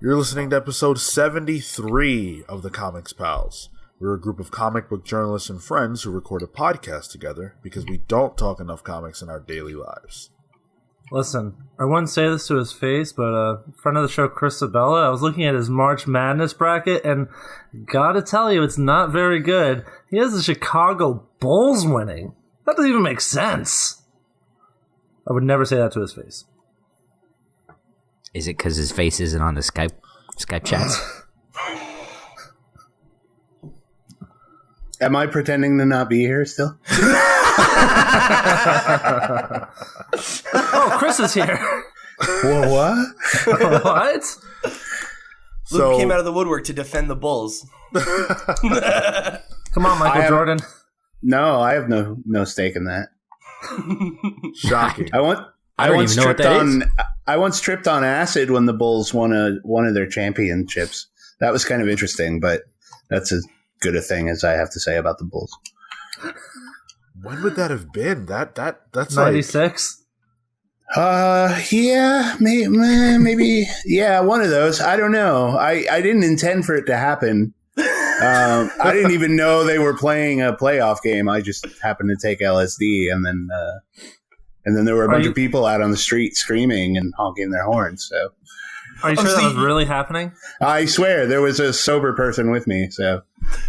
You're listening to episode 73 of the Comics Pals. We're a group of comic book journalists and friends who record a podcast together because we don't talk enough comics in our daily lives. Listen, I wouldn't say this to his face, but a friend of the show, Chris Sebela, I was looking at his March Madness bracket, and gotta tell you, it's not very good. He has the Chicago Bulls winning. That doesn't even make sense. I would never say that to his face. Is it because his face isn't on the Skype chats? Am I pretending to not be here still? Oh, Chris is here. Whoa, what? What? Luke came out of the woodwork to defend the Bulls. Come on, Michael Jordan. No, I have no stake in that. Shocking. I don't even know what that is. I once tripped on acid when the Bulls won one of their championships. That was kind of interesting, but that's as good a thing as I have to say about the Bulls. When would that have been? That's 96? Yeah, maybe. Yeah, one of those. I don't know. I didn't intend for it to happen. I didn't even know they were playing a playoff game. I just happened to take LSD, and then there were a bunch of people out on the street screaming and honking their horns. So, are you sure that was really happening? I swear there was a sober person with me. So,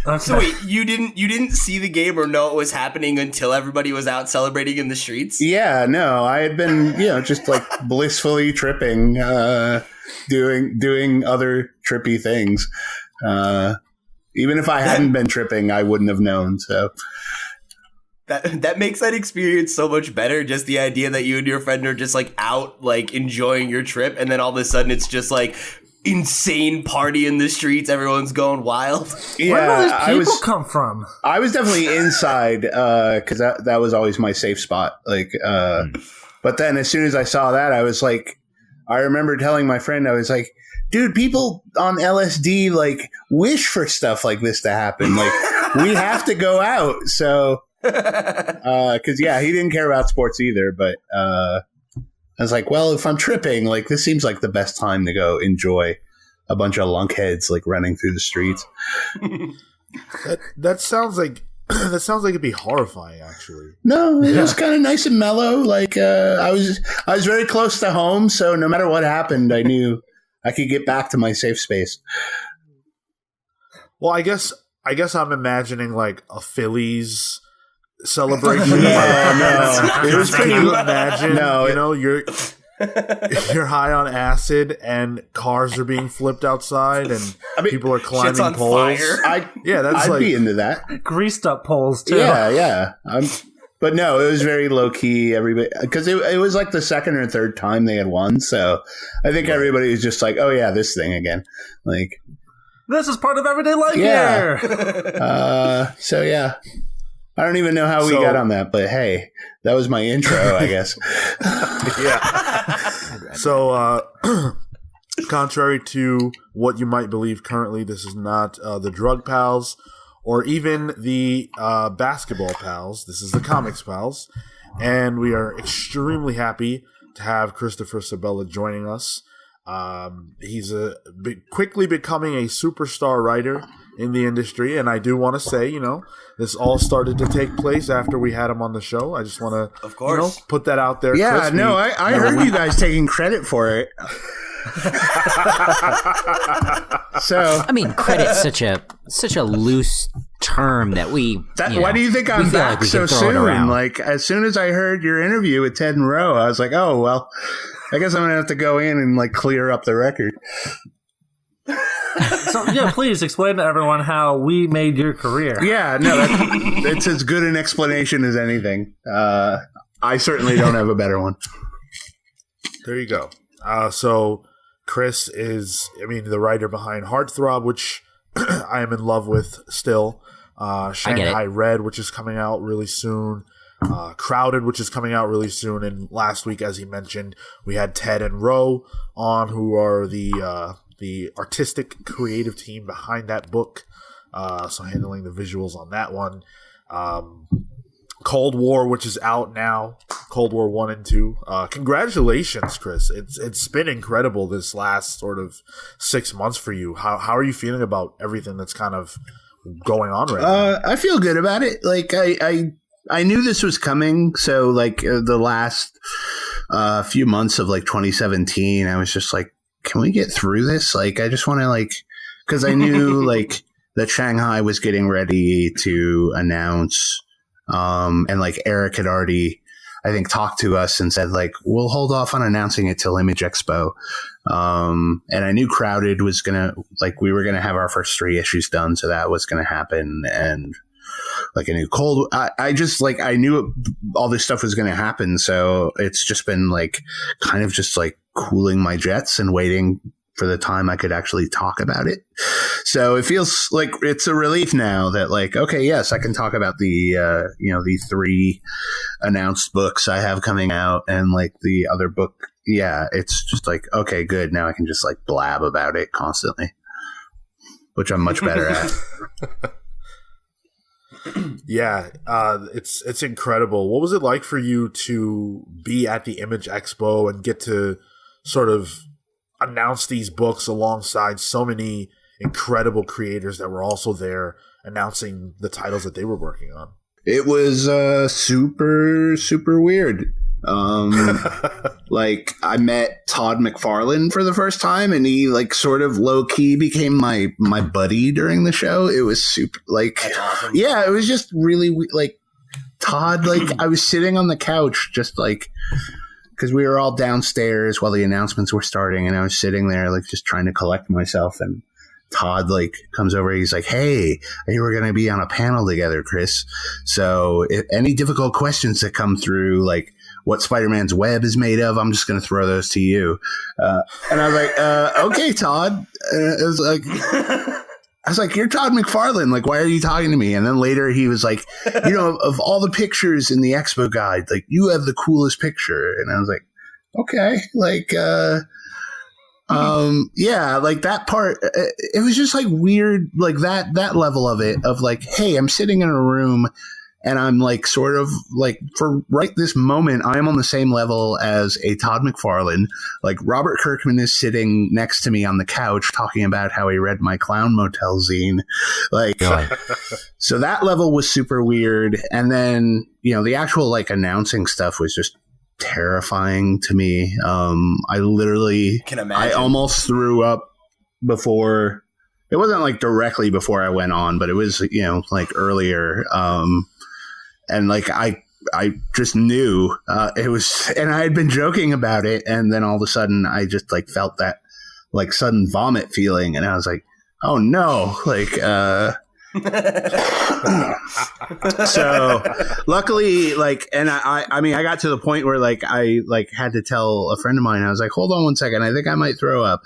okay. So wait, you didn't see the game or know it was happening until everybody was out celebrating in the streets? Yeah, no, I had been just like blissfully tripping, doing other trippy things. Even if I hadn't been tripping, I wouldn't have known. So. That makes that experience so much better. Just the idea that you and your friend are just like out, like enjoying your trip, and then all of a sudden it's just like insane party in the streets. Everyone's going wild. Yeah, where do these people come from? I was definitely inside because that was always my safe spot. Like, but then as soon as I saw that, I was like, I remember telling my friend, I was like, dude, people on LSD like wish for stuff like this to happen. Like, we have to go out. So. Because he didn't care about sports either, but I was like, well, if I'm tripping, like this seems like the best time to go enjoy a bunch of lunkheads like running through the streets. That sounds like it'd be horrifying. Actually, no, it was kind of nice and mellow. Like I was very close to home, so no matter what happened, I knew I could get back to my safe space. Well, I guess I'm imagining like a Phillies celebration. No. It was pretty. Can you imagine? No, you're high on acid and cars are being flipped outside and people are climbing on poles. fire. I'd like, be into that. Greased up poles too. Yeah. But no, it was very low key. Everybody, because it was like the second or third time they had won, so I think everybody was just like, "Oh yeah, this thing again." Like, this is part of everyday life here. So yeah. I don't even know how we got on that, but hey, that was my intro, I guess. Yeah. So, contrary to what you might believe currently, this is not the Drug Pals or even the Basketball Pals. This is the Comics Pals. And we are extremely happy to have Christopher Sebela joining us. He's quickly becoming a superstar writer in the industry, and I do want to say, this all started to take place after we had him on the show. I just want to, of course, put that out there. Yeah, Chris, I heard you guys taking credit for it. So, I mean, credit's such a loose term that we. Why do you think I'm back so soon? Like, as soon as I heard your interview with Ted and Roe, I was like, oh well, I guess I'm gonna have to go in and like clear up the record. So, please explain to everyone how we made your career. Yeah, no, it's as good an explanation as anything. I certainly don't have a better one. There you go. So Chris is, the writer behind Heartthrob, which I am in love with still. Shanghai Red, which is coming out really soon. Crowded, which is coming out really soon. And last week, as he mentioned, we had Ted and Roe on, who are the artistic creative team behind that book, so handling the visuals on that one. Cold War, which is out now, Cold War 1 and 2. Congratulations, Chris. It's been incredible this last sort of 6 months for you. How are you feeling about everything that's kind of going on right now? I feel good about it. Like I knew this was coming. So like the last few months of like 2017, I was just like, can we get through this? Like, I just want to like, because I knew like that Shanghai was getting ready to announce. And like Eric had already, I think, talked to us and said like, we'll hold off on announcing it till Image Expo. And I knew Crowded was we were going to have our first 3 issues done. So that was going to happen. And like a new I just like, I knew all this stuff was going to happen. So it's just been like kind of just like cooling my jets and waiting for the time I could actually talk about it. So it feels like it's a relief now that like, okay, yes, I can talk about the, the 3 announced books I have coming out and like the other book. Yeah. It's just like, okay, good. Now I can just like blab about it constantly, which I'm much better at. Yeah. It's incredible. What was it like for you to be at the Image Expo and get to sort of announce these books alongside so many incredible creators that were also there announcing the titles that they were working on? It was super, super weird. Like I met Todd McFarlane for the first time and he like sort of low key became my buddy during the show. It was super like, awesome. Yeah, it was just really like Todd, like I was sitting on the couch just like, because we were all downstairs while the announcements were starting, and I was sitting there like just trying to collect myself. And Todd like comes over. He's like, "Hey, I hear we're going to be on a panel together, Chris. So if any difficult questions that come through, like what Spider-Man's web is made of, I'm just going to throw those to you." And I was like, "Okay, Todd." And it was like. I was like, "You're Todd McFarlane. Like, why are you talking to me?" And then later he was like, of all the pictures in the expo guide, like you have the coolest picture. And I was like, okay, like, yeah, like that part, it was just like weird, like that level of it of like, hey, I'm sitting in a room and I'm like sort of like for right this moment, I am on the same level as a Todd McFarlane. Like Robert Kirkman is sitting next to me on the couch talking about how he read my Clown Motel zine. Like, so that level was super weird. And then, the actual like announcing stuff was just terrifying to me. I literally, I almost threw up before. It wasn't like directly before I went on, but it was, like earlier. And like I just knew it was, and I had been joking about it, and then all of a sudden I just like felt that like sudden vomit feeling, and I was like, oh no, like so luckily like, and I mean I got to the point where like I like had to tell a friend of mine, I was like, hold on one second, I think I might throw up,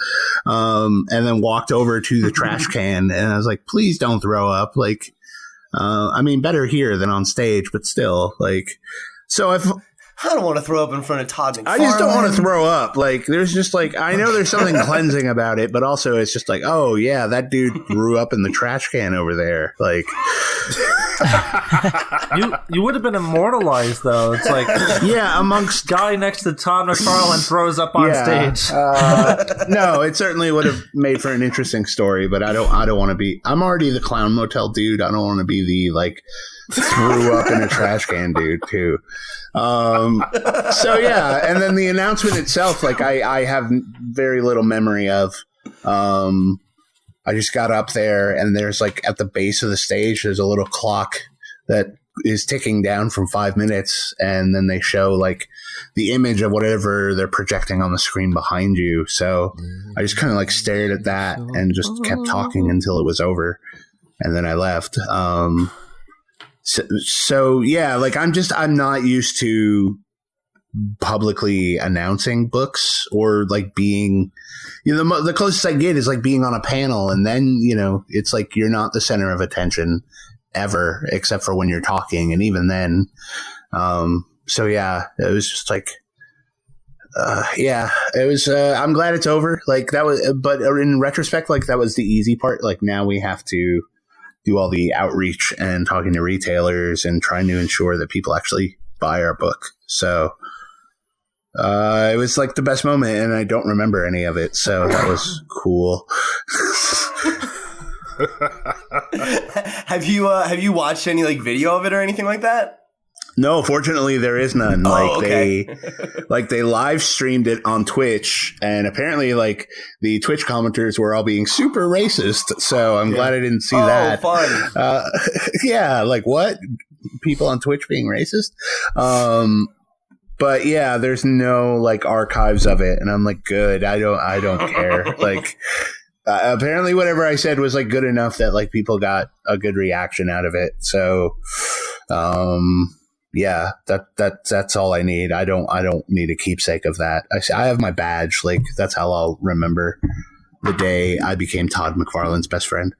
and then walked over to the trash can and I was like, please don't throw up, like I mean, better here than on stage, but still, like, so I don't want to throw up in front of Todd McFarlane. I just don't want to throw up. Like, there's just like, I know there's something cleansing about it, but also it's just like, oh yeah, that dude threw up in the trash can over there. Like, you would have been immortalized though. It's like, yeah, amongst guy next to Todd McFarlane throws up on stage. No, it certainly would have made for an interesting story, but I don't want to be. I'm already the Clown Motel dude. I don't want to be the like threw up in a trash can dude too. So yeah, and then the announcement itself, like I have very little memory of. I just got up there and there's like at the base of the stage, there's a little clock that is ticking down from 5 minutes. And then they show like the image of whatever they're projecting on the screen behind you. So I just kind of like stared at that and just kept talking until it was over. And then I left. So yeah, like I'm not used to publicly announcing books or like being, the closest I get is like being on a panel, and then it's like you're not the center of attention ever except for when you're talking, and even then. So yeah, it was just like yeah, it was I'm glad it's over. Like that was, but in retrospect, like that was the easy part. Like now we have to do all the outreach and talking to retailers and trying to ensure that people actually buy our book. So it was like the best moment, and I don't remember any of it. So that was cool. Have you watched any like video of it or anything like that? No, fortunately there is none. Okay. They live streamed it on Twitch, and apparently like the Twitch commenters were all being super racist. So I'm glad I didn't see that. Fun. Yeah, like what? People on Twitch being racist? But yeah, there's no like archives of it, and I'm like, good. I don't care. Like apparently whatever I said was like good enough that like people got a good reaction out of it. So yeah, that's all I need. I don't need a keepsake of that. I have my badge. Like that's how I'll remember the day I became Todd McFarlane's best friend.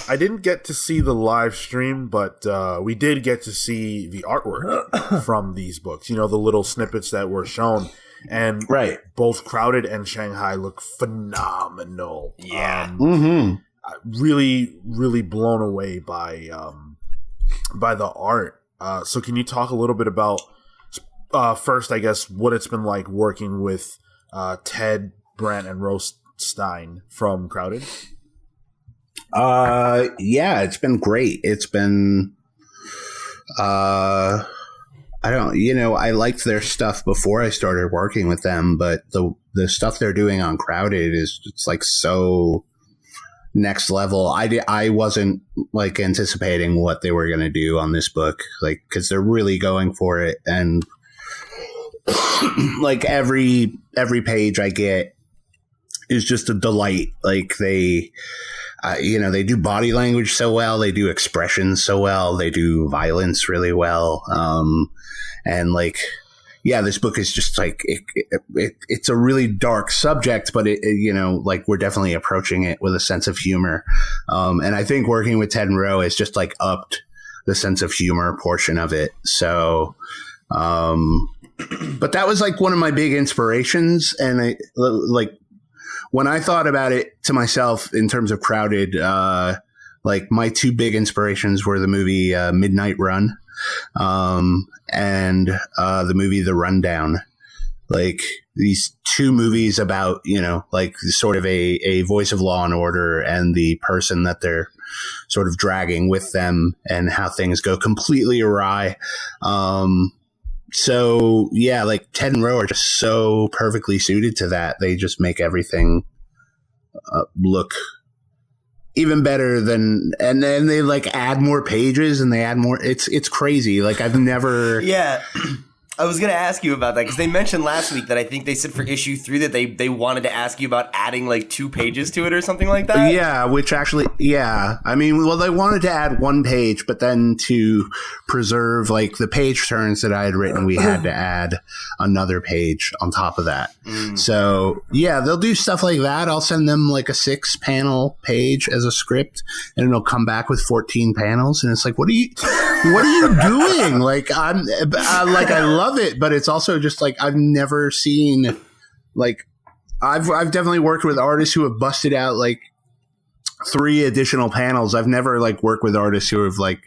I didn't get to see the live stream, but we did get to see the artwork from these books. You know, the little snippets that were shown. And both Crowded and Shanghai look phenomenal. Yeah. Really, really blown away by the art. So can you talk a little bit about first, I guess, what it's been like working with Ted, Brant, and Rose Stein from Crowded? Yeah, it's been great. It's been I liked their stuff before I started working with them, but the stuff they're doing on Crowded it's like so next level. I wasn't like anticipating what they were going to do on this book, like, cause they're really going for it. And like every page I get is just a delight. Like they do body language so well. They do expressions so well. They do violence really well. And like, yeah, this book is just like, it's a really dark subject, but like we're definitely approaching it with a sense of humor. And I think working with Ted and Ro has just like upped the sense of humor portion of it. So, but that was like one of my big inspirations. And when I thought about it to myself in terms of Crowded, like my two big inspirations were the movie Midnight Run and the movie The Rundown. Like these two movies about, like sort of a voice of law and order and the person that they're sort of dragging with them and how things go completely awry. So yeah, like Ted and Ro are just so perfectly suited to that. They just make everything look even better than, and then they like add more pages and they add more. It's crazy. Like I've never. Yeah. I was going to ask you about that because they mentioned last week that I think they said for issue 3 that they wanted to ask you about adding like 2 pages to it or something like that. Yeah, which actually, yeah. I mean, well, they wanted to add 1 page, but then to preserve like the page turns that I had written, we had to add another page on top of that. So yeah, they'll do stuff like that. I'll send them like a 6-panel page as a script and it'll come back with 14 panels. And it's like, what are you doing? Like I love it, but it's also just like I've never seen, like I've definitely worked with artists who have busted out like 3 additional panels. I've never like worked with artists who have like,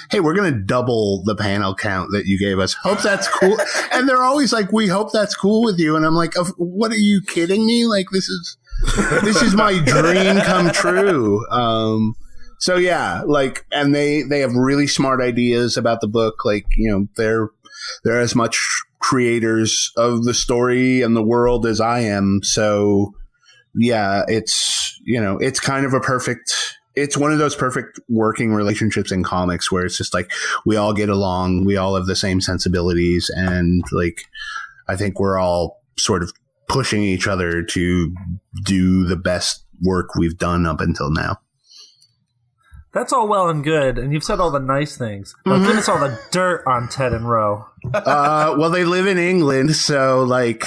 hey, we're gonna double the panel count that you gave us. Hope that's cool. And they're always like, we hope that's cool with you. And I'm like, what are you kidding me? Like this is my dream come true. So yeah, like, and they have really smart ideas about the book. Like, they're as much creators of the story and the world as I am. So yeah, it's kind of it's one of those perfect working relationships in comics where it's just like, we all get along, we all have the same sensibilities. And like, I think we're all sort of pushing each other to do the best work we've done up until now. That's all well and good, and you've said all the nice things. But give us all the dirt on Ted and Ro. Well, they live in England, so like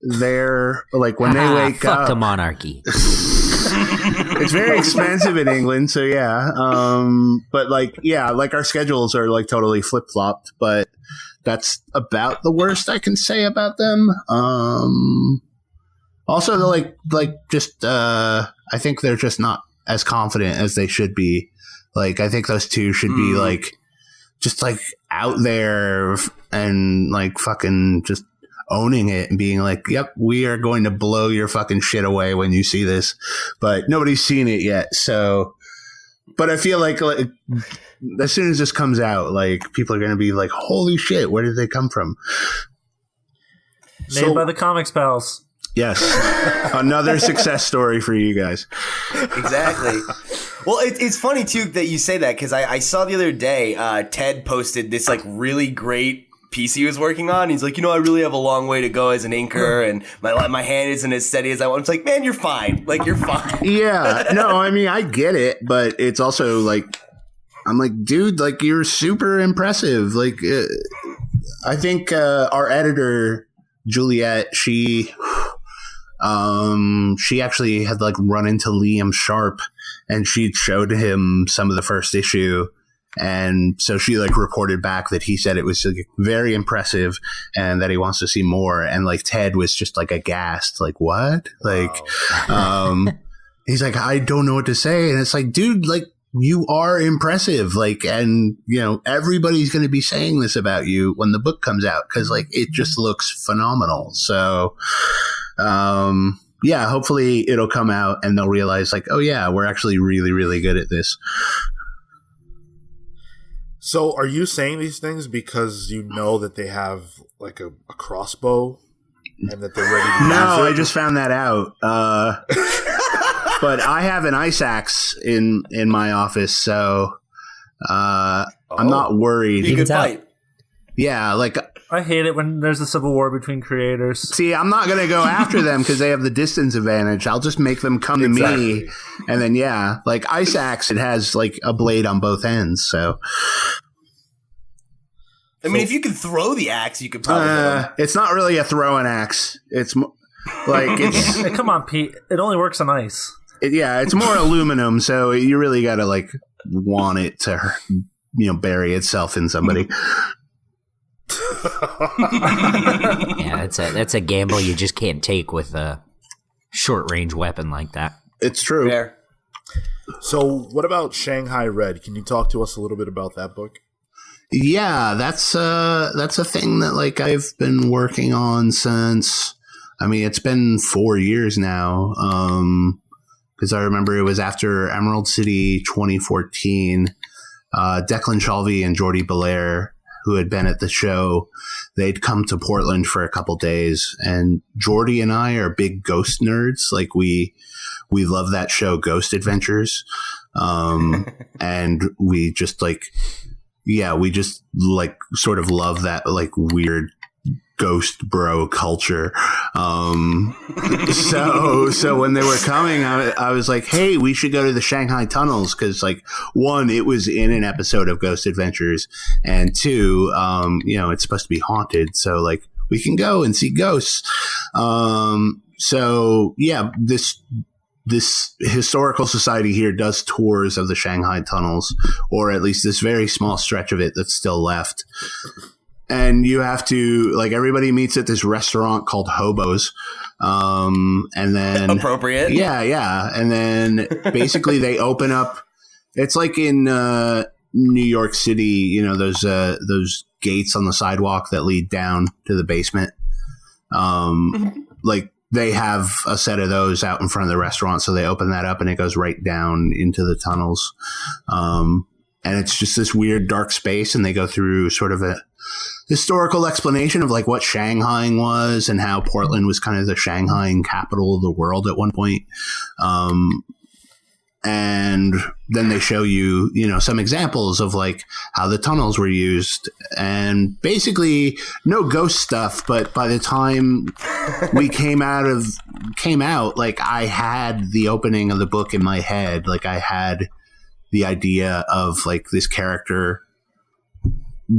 they're like when they wake fuck up, the monarchy. It's very expensive in England, so yeah. But like, yeah, like our schedules are like totally flip flopped, but that's about the worst I can say about them. Also, they're like just I think they're just not as confident as they should be. Like, I think those two should be like just like out there and like fucking just owning it and being like, yep, we are going to blow your fucking shit away when you see this. But nobody's seen it yet. So, but I feel like as soon as this comes out, like people are going to be like, holy shit, where did they come from? Made by the Comics Pals. Yes. Another success story for you guys. Exactly. Well, it's funny, too, that you say that, because I saw the other day, Ted posted this, like, really great piece he was working on. He's like, I really have a long way to go as an inker, and my hand isn't as steady as I want. It's like, man, you're fine. Like, you're fine. Yeah. No, I mean, I get it, but it's also, like, I'm like, dude, like, you're super impressive. Like, I think our editor, Juliet, she actually had like run into Liam Sharp and she showed him some of the first issue, and so she like reported back that he said it was like, very impressive and that he wants to see more, and like Ted was just like aghast, like, what? Like he's like, I don't know what to say, and it's like, dude, like, you are impressive, like, and everybody's going to be saying this about you when the book comes out because like it just looks phenomenal. So yeah, hopefully it'll come out and they'll realize like, oh yeah, we're actually really, really good at this. So are you saying these things because you know that they have like a crossbow and that they're ready to use No, it? I just found that out. But I have an ice axe in my office, so I'm not worried. Be a good fight. Yeah, like, I hate it when there's a civil war between creators. see, I'm not going to go after them because they have the distance advantage. I'll just make them come to me. And then, yeah, like ice axe, it has like a blade on both ends. So, I mean, if you could throw the axe, you could probably. it's not really a throwing axe. It's like, it's, Hey, come on, Pete. It only works on ice. it's more aluminum. So you really got to like want it to, bury itself in somebody. Yeah, that's a gamble you just can't take with a short range weapon like that. It's true. Fair. So what about Shanghai Red? Can you talk to us a little bit about that book? Yeah, that's a thing that like I've been working on since, I mean, it's been 4 years now. Because I remember it was after Emerald City 2014. Declan Shalvey and Jordy Belair, who had been at the show, they'd come to Portland for a couple days, and Jordy and I are big Ghost nerds. Like we love that show, Ghost Adventures. And we just like, yeah, we just like sort of love that like weird ghost bro culture. So when they were coming, I was like, hey, we should go to the Shanghai tunnels. Cause like, one, it was in an episode of Ghost Adventures, and two, it's supposed to be haunted. So like we can go and see ghosts. So yeah, this historical society here does tours of the Shanghai tunnels, or at least this very small stretch of it that's still left. And you have to, like, everybody meets at this restaurant called Hobo's. And then appropriate. Yeah. And then basically they open up, it's like in New York City, those gates on the sidewalk that lead down to the basement. Like they have a set of those out in front of the restaurant. So they open that up and it goes right down into the tunnels. And it's just this weird dark space, and they go through sort of a historical explanation of like what Shanghai was and how Portland was kind of the Shanghai capital of the world at one point. And then they show you, some examples of like how the tunnels were used, and basically no ghost stuff. But by the time we came out, like I had the opening of the book in my head. Like I had the idea of like this character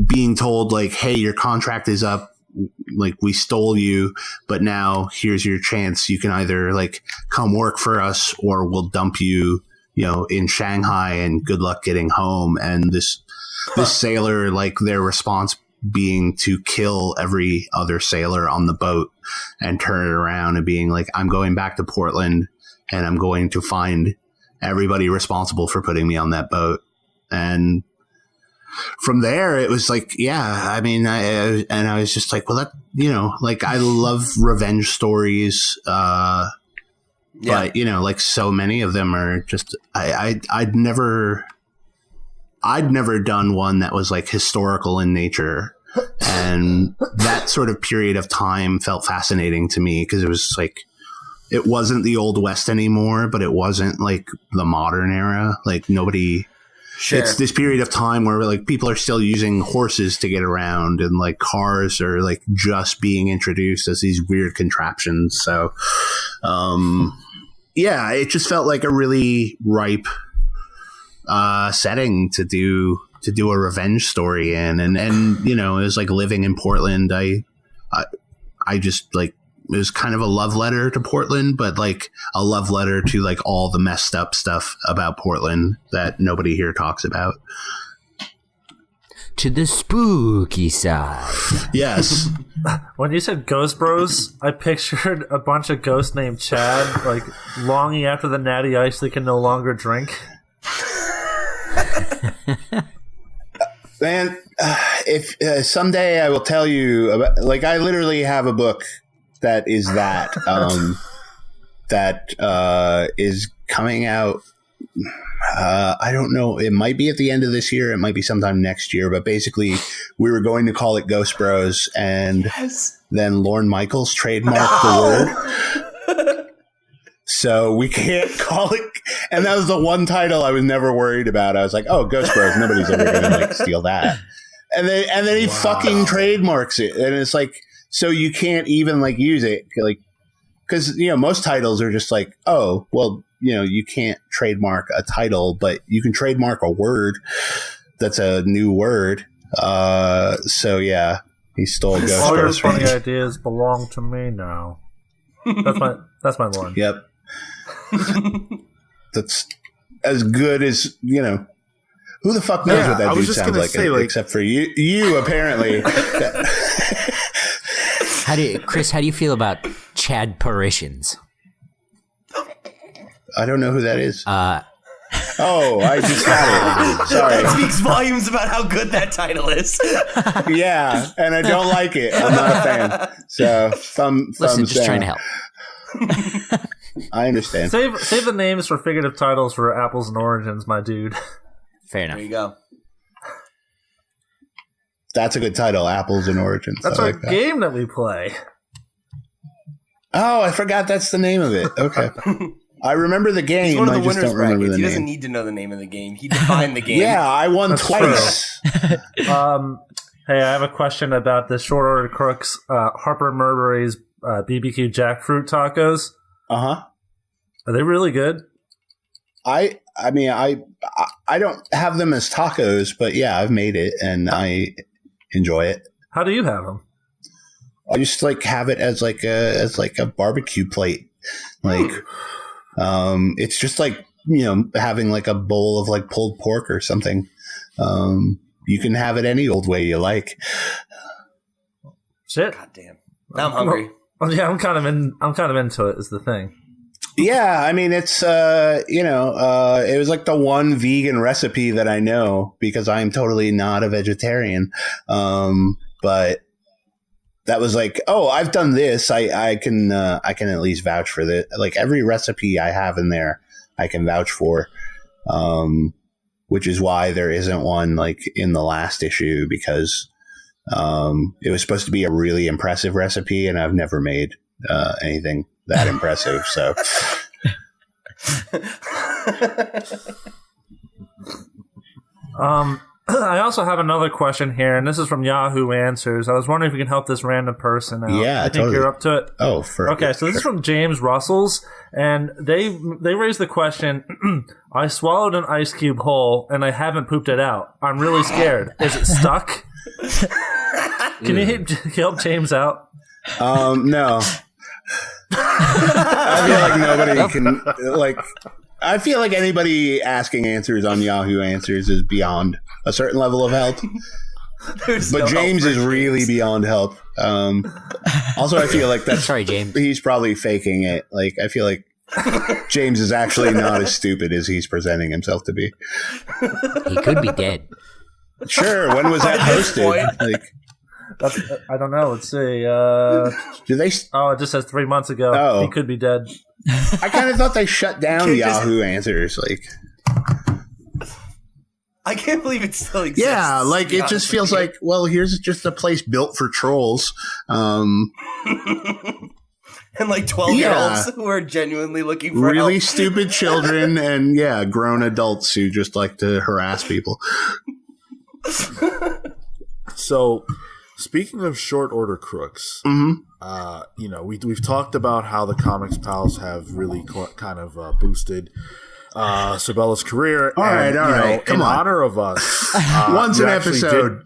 being told like, hey, your contract is up. Like we stole you, but now here's your chance. You can either like come work for us or we'll dump you, in Shanghai, and good luck getting home. And this sailor, like their response being to kill every other sailor on the boat and turn it around and being like, I'm going back to Portland and I'm going to find everybody responsible for putting me on that boat. And from there, it was like, yeah, I mean, I was just like, well, that, you know, like I love revenge stories. But, you know, like so many of them are just, I'd never done one that was like historical in nature. And that sort of period of time felt fascinating to me because it was like, it wasn't the Old West anymore, but it wasn't like the modern era. Like nobody, it's this period of time where like people are still using horses to get around and like cars are like just being introduced as these weird contraptions. So, yeah, it just felt like a really ripe setting to do a revenge story in, and you know, it was like living in Portland. I just like, it was kind of a love letter to Portland, but like a love letter to like all the messed up stuff about Portland that nobody here talks about. To the spooky side. Yes. When you said Ghost Bros, I pictured a bunch of ghosts named Chad, like longing after the natty ice they can no longer drink. Man, if someday I will tell you about, like, I literally have a book that is that is coming out. I don't know. It might be at the end of this year. It might be sometime next year. But basically, we were going to call it Ghost Bros, and then Lorne Michaels trademarked the word. So we can't call it. And that was the one title I was never worried about. I was like, oh, Ghost Bros. Nobody's ever going to like steal that. And then he fucking trademarks it. And it's like, so you can't even like use it. Like, because, you know, most titles are just like, oh, well, you know, you can't trademark a title, but you can trademark a word that's a new word. So yeah, he stole Ghost All your Bros. funny ideas belong to me now. That's my line. Yep. That's as good as, you know, who the fuck knows what that dude sounds like, except for you apparently. How do you feel about Chad Parisians? I don't know who that is. I just had it. Sorry. That speaks volumes about how good that title is. Yeah, and I don't like it. I'm not a fan. So, Listen, just trying to help. I understand. Save the names for figurative titles for Apples and Origins, my dude. Fair enough. There you go. That's a good title, Apples and Origins. That's our game that we play. Oh, I forgot that's the name of it. Okay. I remember the game. He's one of the I just winners don't remember brackets. the He name. doesn't need to know the name of the game. He defined the game. Yeah, I won That's twice. Hey, I have a question about the Short Order Crooks Harper Murbury's BBQ jackfruit tacos. Uh-huh. Are they really good? I mean, I don't have them as tacos, but yeah, I've made it and I enjoy it. How do you have them? I just like have it as like a barbecue plate. Like, it's just like, you know, having like a bowl of like pulled pork or something. You can have it any old way you like. Shit. God damn. Now I'm hungry. Well, yeah, I'm kind of into it. Is the thing. Yeah, I mean, it's it was like the one vegan recipe that I know because I'm totally not a vegetarian. But that was like, oh, I've done this. I can at least vouch for this. Like every recipe I have in there, I can vouch for. Which is why there isn't one like in the last issue because it was supposed to be a really impressive recipe, and I've never made anything that impressive. So. I also have another question here, and this is from Yahoo Answers. I was wondering if you can help this random person out. Yeah, I think totally. you're up to it. Oh, okay. So this is from James Russells, and they raised the question: I swallowed an ice cube whole, and I haven't pooped it out. I'm really scared. Is it stuck? Can you help James out? No. I feel like nobody can like. I feel like anybody asking answers on Yahoo Answers is beyond a certain level of help. But James is really beyond help. Also, I feel like that's sorry, James. He's probably faking it. Like I feel like James is actually not as stupid as he's presenting himself to be. He could be dead. Sure. When was that posted? Like, I don't know. Let's see. do they? Oh, it just says 3 months ago. Oh. He could be dead. I kind of thought they shut down Yahoo Answers. Like, I can't believe it still exists. yeah, like it just feels like, well, here's just a place built for trolls. And like 12-year-olds who are genuinely looking for really help. stupid children and grown adults who just like to harass people. So, speaking of short order crooks, we've talked about how the Comics Pals have really kind of boosted Sebela's career. All right. Come in on. honor of us, Once an episode.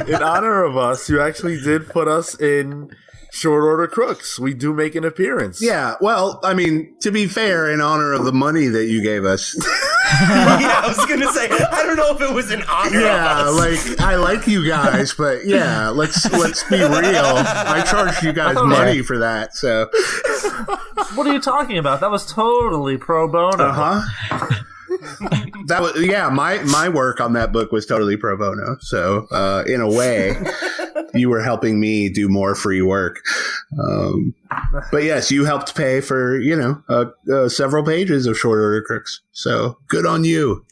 In honor of us, you actually did put us in Short Order Crooks. We do make an appearance. Yeah, well, I mean, to be fair, in honor of the money that you gave us. Yeah, I was gonna say, I don't know if it was an honor. Yeah, like I like you guys, but yeah, let's be real. I charged you guys money for that, so. What are you talking about? That was totally pro bono. That was my work on that book was totally pro bono. So in a way, you were helping me do more free work. But yes, you helped pay for several pages of Short Order Crooks. So good on you.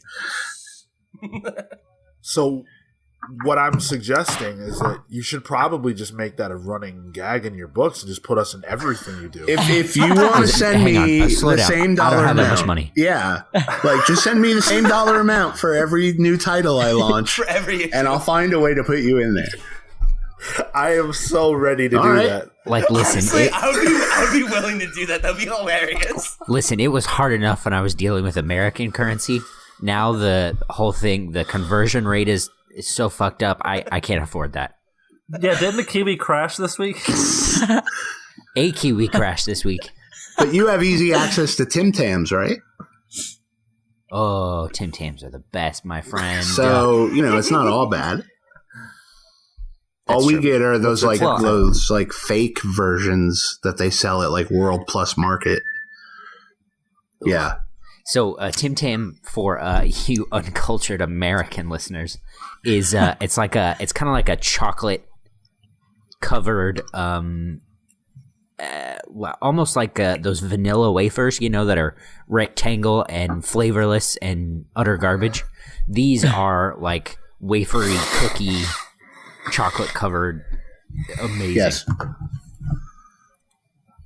So what I'm suggesting is that you should probably just make that a running gag in your books and just put us in everything you do. If you want to send me the same dollar I don't have amount, that much money. Yeah, like just send me the same dollar amount for every new title I launch, For every issue. and I'll find a way to put you in there. I am so ready to do that. Like, listen, Honestly, I would be willing to do that. That'd be hilarious. listen, it was hard enough when I was dealing with American currency. Now the whole thing, the conversion rate is so fucked up. I can't afford that. Yeah, didn't the Kiwi crash this week? A Kiwi crashed this week. But you have easy access to Tim Tams, right? Oh, Tim Tams are the best, my friend. So it's not all bad. All we get are those like fake versions that they sell at like World Plus Market. Yeah. So Tim Tam, for you uncultured American listeners, is it's kind of like a chocolate covered, almost like those vanilla wafers, that are rectangle and flavorless and utter garbage. These are like wafery cookie, chocolate covered, amazing. Yes.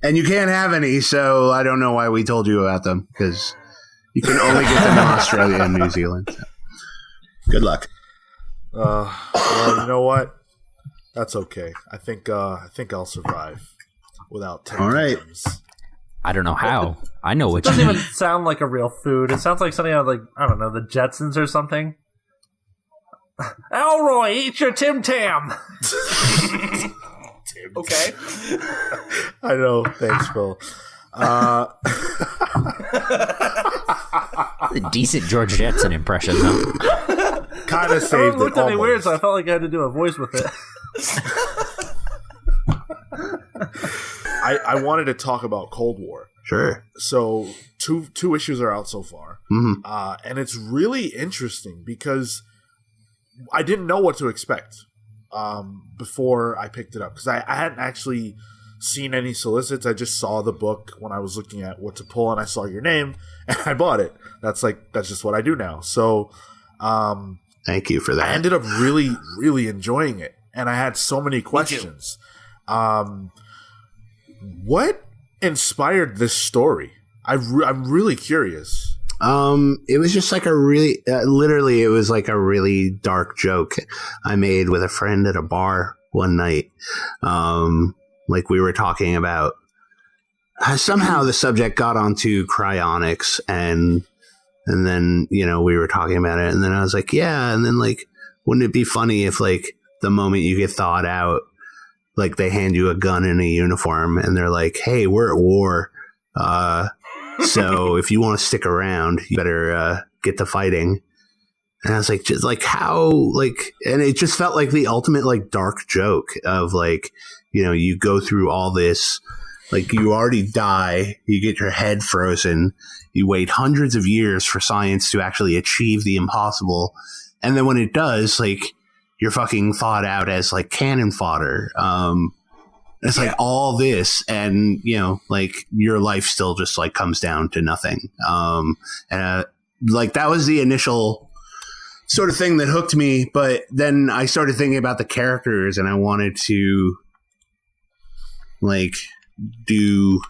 And you can't have any, so I don't know why we told you about them, because you can only get them in Australia and New Zealand. So. Good luck. Well, you know what? That's okay. I think I'll survive without Tim All right. Tams. I don't know how. I know what It you doesn't mean. even sound like a real food. It sounds like something out of, like, I don't know, the Jetsons or something. Elroy, eat your Tim Tam. Okay. I know. Thanks, Phil. A decent George Jetson impression, though. Kind of saved Everyone it. looked at me almost. weird, so I felt like I had to do a voice with it. I wanted to talk about Cold War. Sure. So two issues are out so far, and it's really interesting because I didn't know what to expect before I picked it up, because I hadn't actually seen any solicits. I just saw the book when I was looking at what to pull, and I saw your name and I bought it. That's just what I do now. So Thank you for that. I ended up really, really enjoying it, and I had so many questions. What inspired this story? I'm really curious. It was just like a really, literally, it was like a really dark joke I made with a friend at a bar one night. Like we were talking about, somehow the subject got onto cryonics, and then, we were talking about it, and then I was like, yeah. And then, like, wouldn't it be funny if, like, the moment you get thawed out, like, they hand you a gun and a uniform and they're like, hey, we're at war. So if you want to stick around, you better get to fighting. And I was like, just like how, like, and it just felt like the ultimate like dark joke of like, you know, you go through all this, like you already die, you get your head frozen, you wait hundreds of years for science to actually achieve the impossible. And then when it does, like you're fucking thought out as like cannon fodder. It's like all this, and you know, like your life still just like comes down to nothing. Like that was the initial sort of thing that hooked me. But then I started thinking about the characters, and I wanted to like do.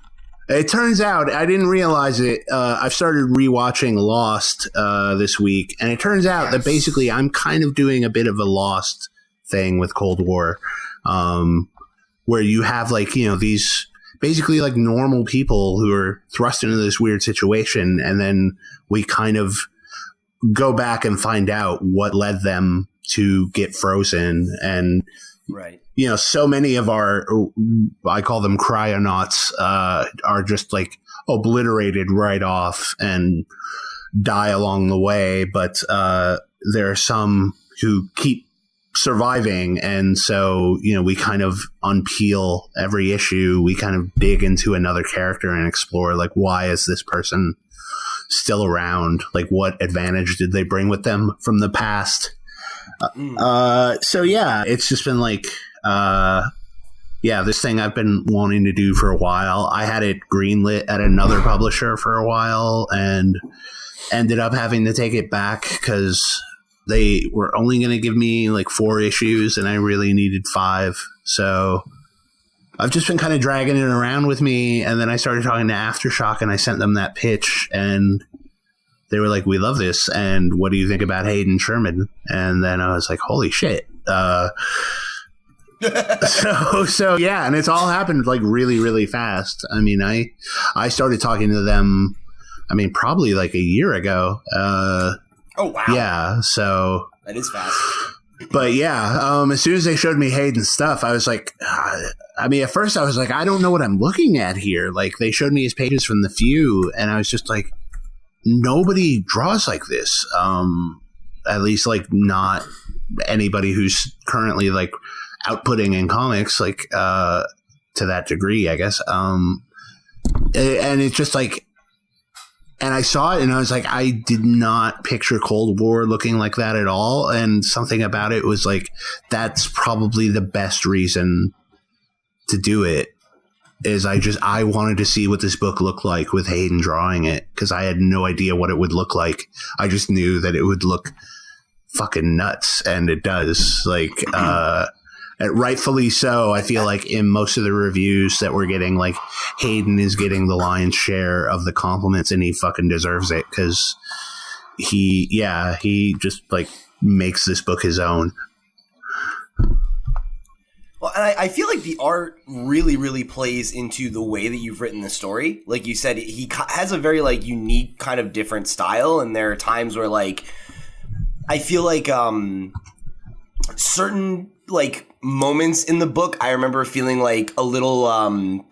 It turns out I didn't realize it. I've started rewatching Lost this week, and it turns out that basically I'm kind of doing a bit of a Lost thing with Cold War. Where you have like, you know, these basically like normal people who are thrust into this weird situation. And then we kind of go back and find out what led them to get frozen. And, right. You know, so many of our, I call them cryonauts, are just like obliterated right off and die along the way. But there are some who keep surviving, and so you know we kind of unpeel every issue, we kind of dig into another character and explore like why is this person still around, like what advantage did they bring with them from the past. So yeah, it's just been like this thing I've been wanting to do for a while. I had it greenlit at another publisher for a while and ended up having to take it back because they were only going to give me like 4 issues and I really needed 5. So I've just been kind of dragging it around with me. And then I started talking to Aftershock and I sent them that pitch and they were like, we love this. And what do you think about Hayden Sherman? And then I was like, holy shit. So yeah. And it's all happened like really, really fast. I mean, I started talking to them, I mean, probably like a year ago. Oh, wow. Yeah, so... That is fast. But yeah, as soon as they showed me Hayden's stuff, I was like... I mean, at first I was like, I don't know what I'm looking at here. Like, they showed me his pages from The Few, and I was just like, nobody draws like this. At least, like, not anybody who's currently, like, outputting in comics, like, to that degree, I guess. And it's just like... And I saw it and I was like, I did not picture Cold War looking like that at all. And something about it was like, that's probably the best reason to do it is I wanted to see what this book looked like with Hayden drawing it. Cause I had no idea what it would look like. I just knew that it would look fucking nuts. And it does like, rightfully so. I feel like in most of the reviews that we're getting, like Hayden is getting the lion's share of the compliments, and he fucking deserves it because he just like makes this book his own. Well, and I feel like the art really, really plays into the way that you've written the story. Like you said, he has a very like unique kind of different style, and there are times where like I feel like certain like moments in the book I remember feeling like a little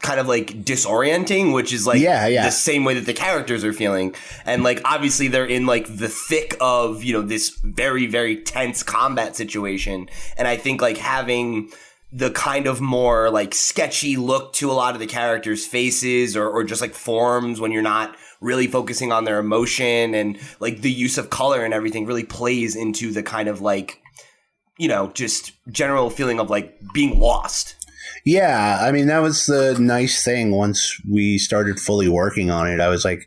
kind of like disorienting, which is like the same way that the characters are feeling. And like obviously they're in like the thick of, you know, this very, very tense combat situation. And I think like having the kind of more like sketchy look to a lot of the characters' faces or just like forms when you're not really focusing on their emotion, and like the use of color and everything really plays into the kind of like, you know, just general feeling of like being lost. Yeah, I mean, that was the nice thing. Once we started fully working on it, I was like,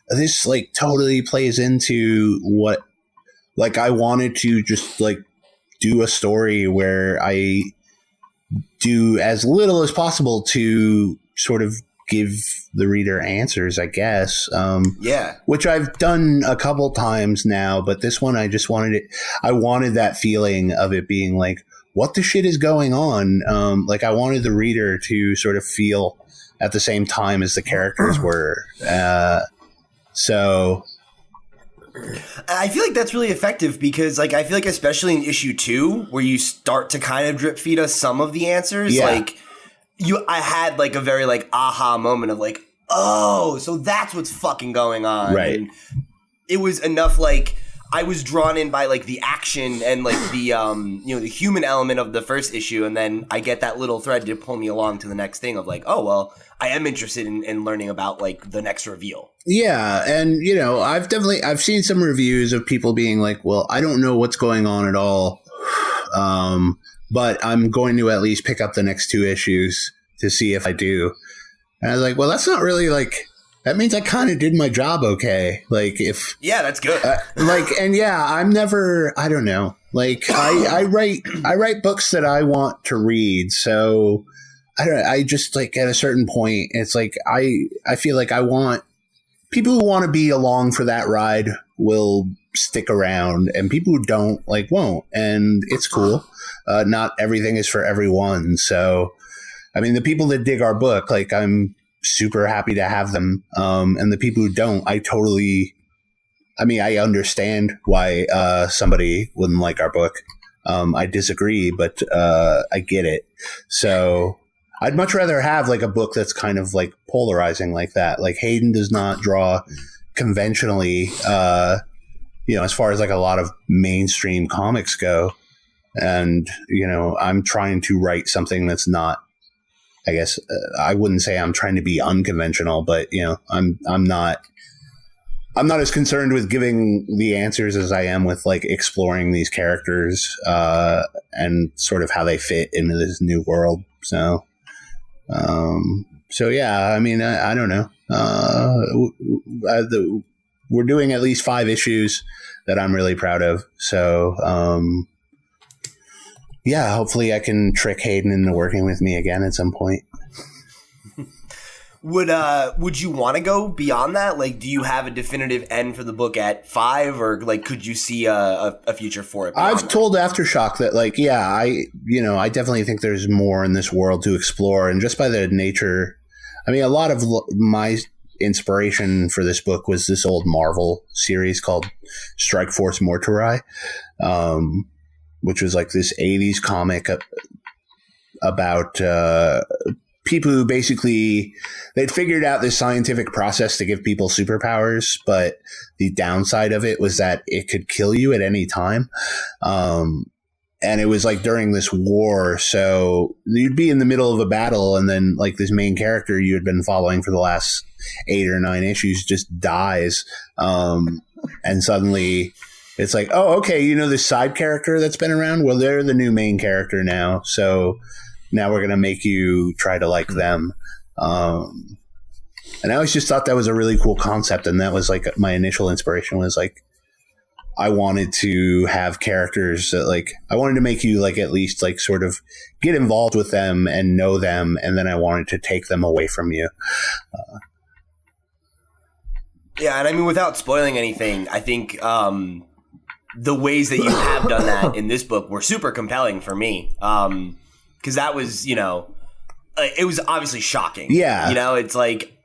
this like totally plays into what, like, I wanted to just like do a story where I do as little as possible to sort of give the reader answers, I guess. Which I've done a couple times now, but this one I just wanted it. I wanted that feeling of it being like, what the shit is going on? Like I wanted the reader to sort of feel at the same time as the characters were. So I feel like that's really effective because like I feel like especially in issue 2 where you start to kind of drip feed us some of the answers, like I had like a very like aha moment of like, oh, so that's what's fucking going on. Right. And it was enough like I was drawn in by like the action and like the the human element of the first issue, and then I get that little thread to pull me along to the next thing of like, oh well, I am interested in learning about like the next reveal. Yeah, and I've seen some reviews of people being like, well, I don't know what's going on at all, but I'm going to at least pick up the next 2 issues to see if I do. And I was like, well, that's not really like. That means I kind of did my job okay. Like if that's good. I'm never. I don't know. Like I write books that I want to read. So I just like at a certain point, it's like I feel like I want people who want to be along for that ride will stick around, and people who don't won't, and it's cool. Not everything is for everyone. So, I mean, the people that dig our book, like I'm super happy to have them. And the people who don't, I understand why somebody wouldn't like our book. I disagree, but I get it. So I'd much rather have like a book that's kind of like polarizing like that. Like Hayden does not draw conventionally, as far as like a lot of mainstream comics go. And, I'm trying to write something that's not, I guess I wouldn't say I'm trying to be unconventional, but I'm not as concerned with giving the answers as I am with like exploring these characters and sort of how they fit into this new world. So, yeah, I mean, I don't know. We're doing at least 5 issues that I'm really proud of. So, yeah, hopefully I can trick Hayden into working with me again at some point. Would you want to go beyond that? Like, do you have a definitive end for the book at 5, or like, could you see a future for it? I've told Aftershock that, like, yeah, I definitely think there's more in this world to explore, and just by the nature, I mean, a lot of my inspiration for this book was this old Marvel series called Strike Force Mortuarii. Which was like this 80s comic about people who basically, they'd figured out this scientific process to give people superpowers, but the downside of it was that it could kill you at any time. And it was like during this war. So you'd be in the middle of a battle, and then like this main character you had been following for the last 8 or 9 issues just dies. And suddenly it's like, oh, okay, this side character that's been around? Well, they're the new main character now. So now we're going to make you try to like them. And I always just thought that was a really cool concept. And that was like my initial inspiration was like, I wanted to have characters that like, I wanted to make you like at least like sort of get involved with them and know them. And then I wanted to take them away from you. Yeah. And I mean, without spoiling anything, I think, the ways that you have done that in this book were super compelling for me. Because that was, it was obviously shocking. Yeah. It's like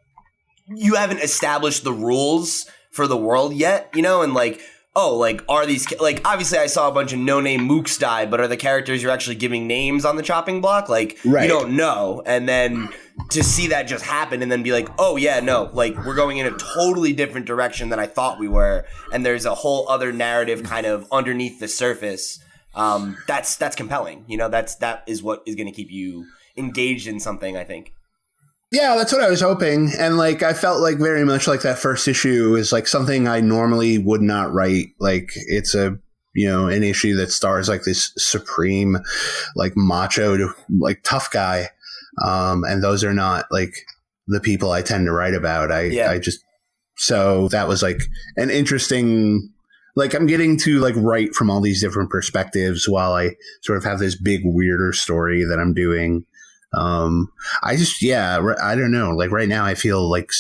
you haven't established the rules for the world yet, and like, oh, like, are these, like, obviously I saw a bunch of no-name mooks die, but are the characters you're actually giving names on the chopping block? Like, right. You don't know. And then to see that just happen and then be like, oh, yeah, no, like, we're going in a totally different direction than I thought we were. And there's a whole other narrative kind of underneath the surface. That's compelling. That is what is going to keep you engaged in something, I think. Yeah, that's what I was hoping. And like, I felt like very much like that first issue is like something I normally would not write. Like it's an issue that stars like this supreme, like macho, like tough guy. And those are not like the people I tend to write about. So that was like an interesting, like I'm getting to like write from all these different perspectives while I sort of have this big weirder story that I'm doing. I don't know. Like right now I feel like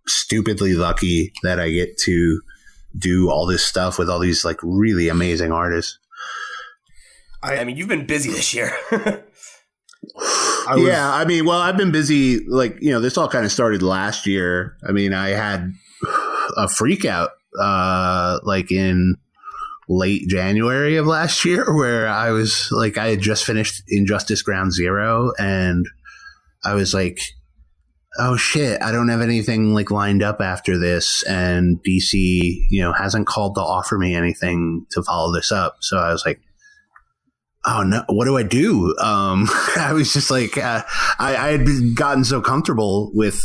stupidly lucky that I get to do all this stuff with all these like really amazing artists. I mean, you've been busy this year. I've been busy. Like, this all kind of started last year. I mean, I had a freak out, like in late January of last year where I was like, I had just finished Injustice Ground Zero and I was like, oh shit, I don't have anything like lined up after this, and DC, hasn't called to offer me anything to follow this up. So I was like, oh no, what do I do? I was just like, I had gotten so comfortable with,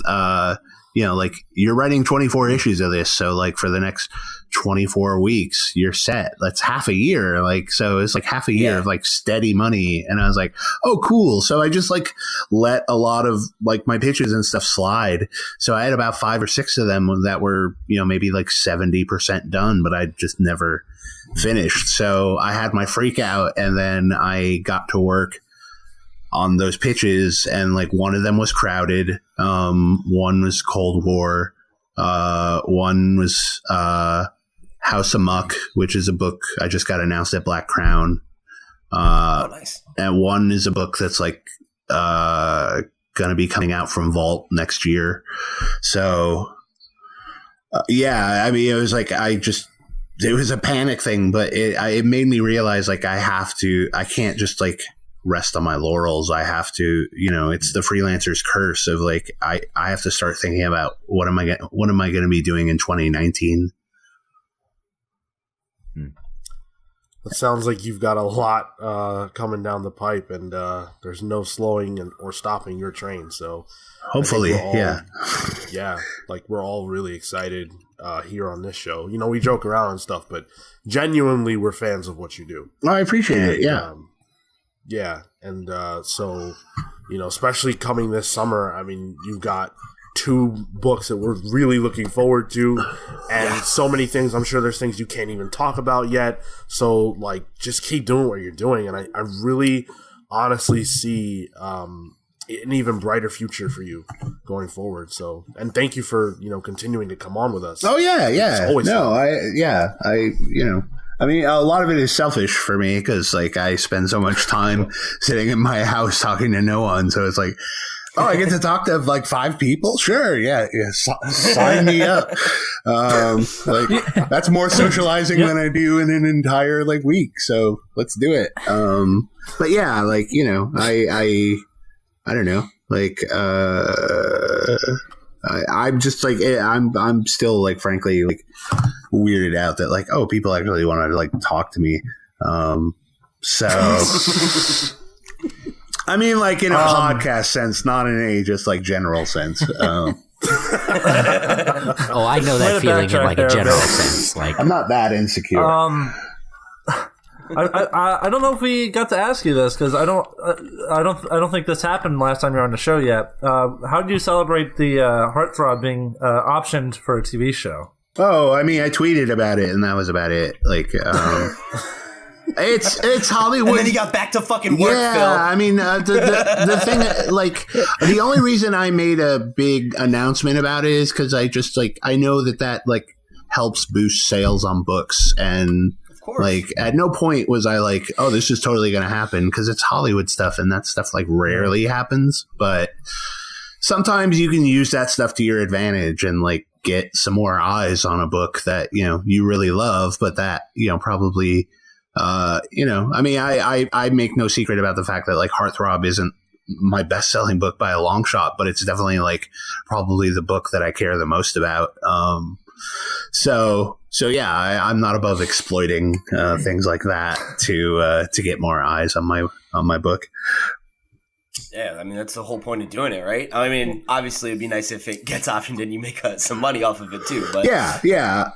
like you're writing 24 issues of this. So like for the next 24 weeks, you're set. That's half a year. Like, so it's like half a year of like steady money. And I was like, oh, cool. So I just like let a lot of like my pitches and stuff slide. So I had about 5 or 6 of them that were, maybe like 70% done, but I just never finished. So I had my freak out, and then I got to work on those pitches, and like one of them was Crowded, one was Cold War, one was House Amok, which is a book I just got announced at Black Crown. Nice. And one is a book that's like gonna be coming out from Vault next year. So I mean, it was like it was a panic thing, but it made me realize like I can't just like rest on my laurels. I have to, it's the freelancer's curse of like, I have to start thinking about what am I going to be doing in 2019? It sounds like you've got a lot coming down the pipe, and there's no slowing or stopping your train. So hopefully, like we're all really excited here on this show. We joke around and stuff, but genuinely, we're fans of what you do. I appreciate it. Yeah. So, especially coming this summer, I mean, you've got 2 books that we're really looking forward to, and so many things. I'm sure there's things you can't even talk about yet. So, like, just keep doing what you're doing. And I really honestly see an even brighter future for you going forward. So, and thank you for, continuing to come on with us. Oh, yeah. It's always fun. I mean, a lot of it is selfish for me because, like, I spend so much time sitting in my house talking to no one. So it's like, oh, I get to talk to like 5 people? Sure, yeah, sign me up. That's more socializing than I do in an entire like week. So let's do it. But yeah, like I don't know, like I'm just like I'm still like frankly like weirded out that like people actually want to like talk to me. So I mean like in a podcast sense, not in a just like general sense. I know that feeling in like a general sense. Like I'm not that insecure. I don't know if we got to ask you this because I don't think this happened last time you were on the show yet. How did you celebrate the Heartthrob being optioned for a TV show? Oh, I mean, I tweeted about it, and that was about it. Like, it's Hollywood. And then he got back to fucking work. Yeah, Phil. I mean, the thing, like, the only reason I made a big announcement about it is because I know that like helps boost sales on books and. Like at no point was I like, oh, this is totally going to happen because it's Hollywood stuff and that stuff like rarely happens. But sometimes you can use that stuff to your advantage and like get some more eyes on a book that, you really love, but that, probably, I mean, I make no secret about the fact that like Heartthrob isn't my best selling book by a long shot, but it's definitely like probably the book that I care the most about. So yeah, I'm not above exploiting things like that to get more eyes on my book. Yeah, I mean that's the whole point of doing it, right? I mean, obviously it'd be nice if it gets optioned and you make some money off of it too. But yeah.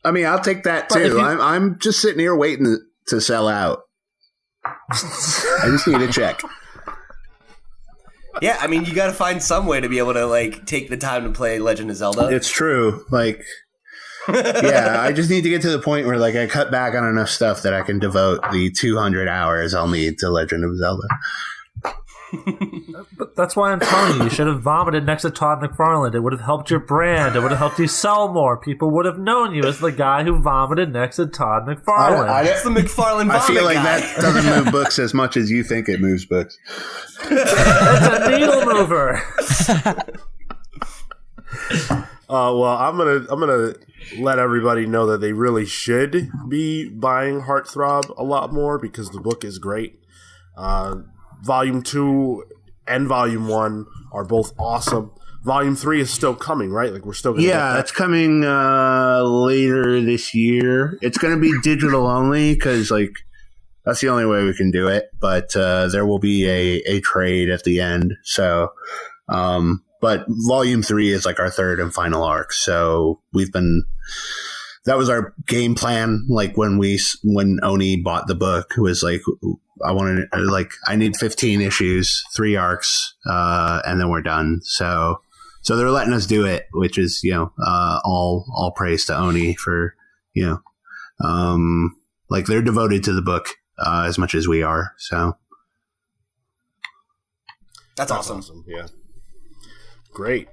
I mean, I'll take that too. I'm just sitting here waiting to sell out. I just need a check. Yeah, I mean, you got to find some way to be able to like take the time to play Legend of Zelda. It's true, like. Yeah, I just need to get to the point where like I cut back on enough stuff that I can devote the 200 hours I'll need to Legend of Zelda. But that's why I'm telling you should have vomited next to Todd McFarlane. It would have helped your brand. It would have helped you sell more. People would have known you as the guy who vomited next to Todd McFarlane. That's the McFarlane vomit I feel like guy. that doesn't move books as much as you think it moves books. It's a needle mover. Well, I'm gonna let everybody know that they really should be buying Heartthrob a lot more because the book is great. Volume 2 and Volume 1 are both awesome. Volume 3 is still coming, right? Like we're still gonna get that. It's coming later this year. It's going to be digital only because like that's the only way we can do it. But there will be a trade at the end. So, but Volume 3 is like our third and final arc. So that was our game plan. Like when Oni bought the book, it was like I need 15 issues, 3 arcs, and then we're done. So they're letting us do it, which is, all praise to Oni for, like they're devoted to the book as much as we are. So that's awesome. Yeah. Great.